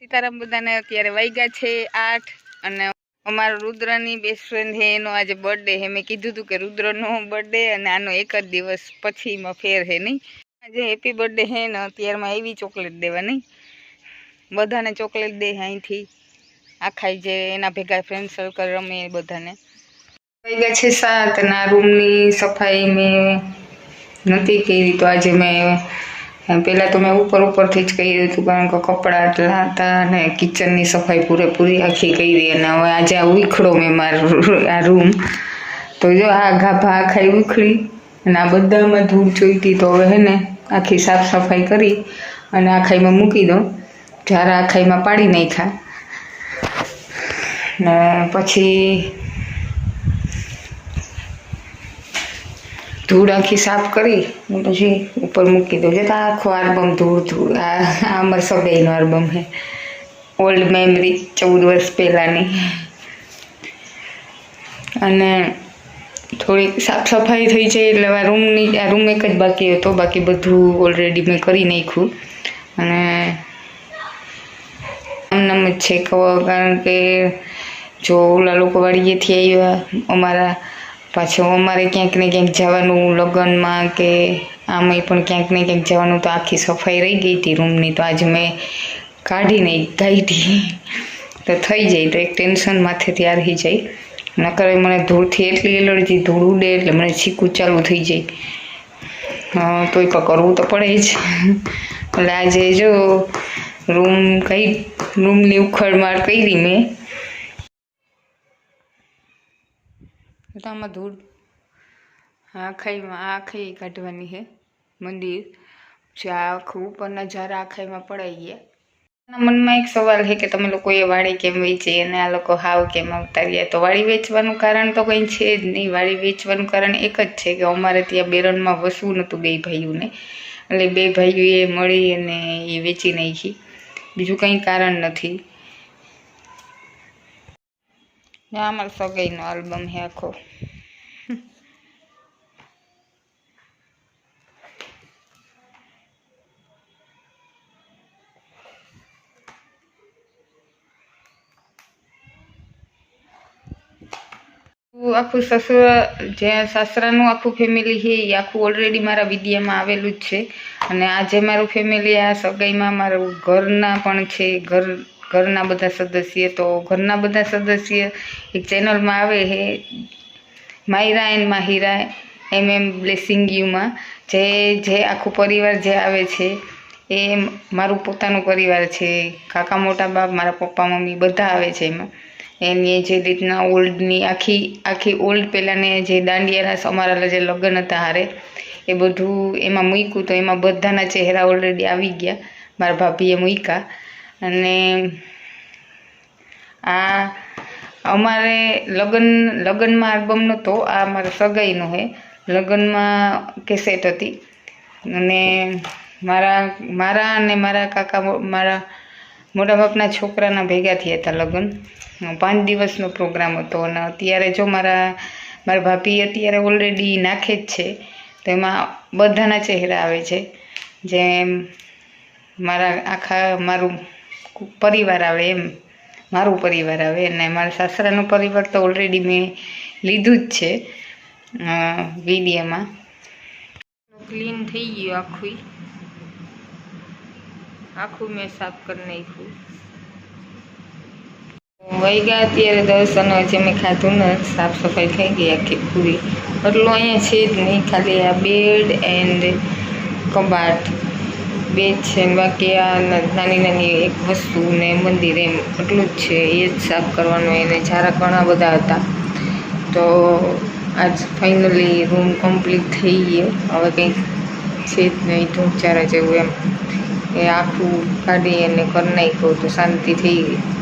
સીતારામ બધાને અત્યારે વાગ્યા છે 8 અને અમારો રુદ્રની બેસ્ટ ફ્રેન્ડ હે એનો આજે બર્થડે હે। મેં કીધું હતું કે રુદ્રનો બર્થડે અને આનો એક જ દિવસ પછીમાં ફેર હે નહીં। આજે હેપી બર્થડે હે ને અત્યારમાં એવી ચોકલેટ દેવાની બધાને ચોકલેટ દે અહીંથી આખા જે એના ભેગા ફ્રેન્ડ સર્કલ રમે બધાને। વાગ્યા છે 7 અને આ રૂમની સફાઈ મેં નથી કરી તો આજે મેં पहला तो मैं ऊपर थी ज कही थी कारण के कपड़ा एटला हता ने किचन की सफाई पूरेपूरी आखी करी अने हवे आज आ उखड़ो में मारो आ रूम तो जो आ गाभा आखा उखड़ी अने आ बधामां धूळ जोईती तो हवे हे ने आखी साफ सफाई करी अने आखाईमां मूकी दो झारा आखाईमां पाड़ी नाख्या ने पछी धूळ आखी साफ करी पछी ऊपर मूकी दो। जता आखो आल्बम धूळ धूळ आमर सगाईनो आल्बम है ओल्ड मेमरी 14 वर्ष पहलानी अने थोड़ी साफ सफाई थई जाए એટલે આ रूम एक ज बाकी हतो बाकी बधुं ऑलरेडी मैं करी नाख्युं अने आमनाम ज छे कारण के जो ओला लोको वाड़ीएथी आव्या अमारा पाछो अमारे क्यांक ने क्यांक जवानुं लग्न में के आमे पण क्यांक ने क्यांक जवानुं तो आखी सफाई रही गई थी रूमनी तो आज मैं काढ़ी नहीं काढ़ी तो थई जाए तो एक टेन्शन माथेथी आ रही जाए नकर मने धूळथी एटली एलर्जी धूळ उडे एटले मने छीकू चालू थई जाए। तोय पण करवुं तो पड़े ज એટલે આજે જો रूमनी उखड़मार करी मैं आमां धूळ आखाई काढवानी है मंदिर जे आखू उपरना झारा आखाईमां पड़ाई गया। मन में एक सवाल है कि तमे लोकोए वाड़ी केम वेची अने आ लोको हाव केम आवता रह्या तो वाड़ी वेचवानुं कारण तो कई छे ज नहीं। वाड़ी वेचवानुं कारण एक ज छे कि अमारे त्यां बेरणमां वसवुं नतुं बे भाईओने એટલે બે ભાઈઓએ મળી અને એ વેચી નાખી બીજું કંઈ કારણ નથી। અમારા સગાઈનો આલ્બમ હે આખો आखू ससुरा जे सासरानुं आखू फेमिली है ये आखू ऑलरेडी मारा विडिया में आवेलुं ज छे अने आजे मारू फेमिली आ सगाईमां मारू घरना पण छे घरना बधा सदस्य तो घरना बधा सदस्य एक चेनल में आवे है Myra and Mahira MM blessing you में जे आखू परिवार जे आवे छे ए मारू पोतानुं परिवार छे। काका मोटा बाप मारा पप्पा मम्मी बधा आवे छे एमां एनी जे रीतना ओल्डनी आखी ओल्ड पहलाने जे दांडियाना समारा जे लग्न हता हारे ए बधुं एमां मूक्युं तो एमां बधाना चेहरा ऑलरेडी आवी गया मारा भाभीए मूक्या अने आ अमारे लग्न में आल्बम नतो आ मारा सगाईनो है लग्न में केसेट हती अने मारा अने मारा काका मारा मोटा बापना छोकराना भेगा थया हता लग्न 5 दिवसनो प्रोग्राम हतो अने अत्यारे जो मारा भाभी अत्यारे ऑलरेडी नाखे ज छे तो एमां बधाना चेहरा आवे छे जे मारा आखा मारू परिवार आवे एम मारू परिवार आवे अने मारा सासरानो परिवार तो ऑलरेडी मैं लीधुं ज छे विडियोमां। क्लीन थई गयुं आखुं मैं साफ कर नाख्युं वैगा अत्यारे 10 अने हजी मैं खाधुं न साफ सफाई थई गई आखी पूरी एटलुं अहींया छे ज नहीं खाली आ बेड एंड कबाट बेड छे बाकी आ नानी नानी एक वस्तु ने मंदिर एम एटलुं ज छे ए ज साफ करवानुं एने झारा घणा बधा हता तो आज फाइनली रूम कम्प्लीट थई गयो। हवे कंई छे ज नहीं धूमचारा जेवुं एम ए आखुं काढी अने कर नाख्युं तो शांति थई गई।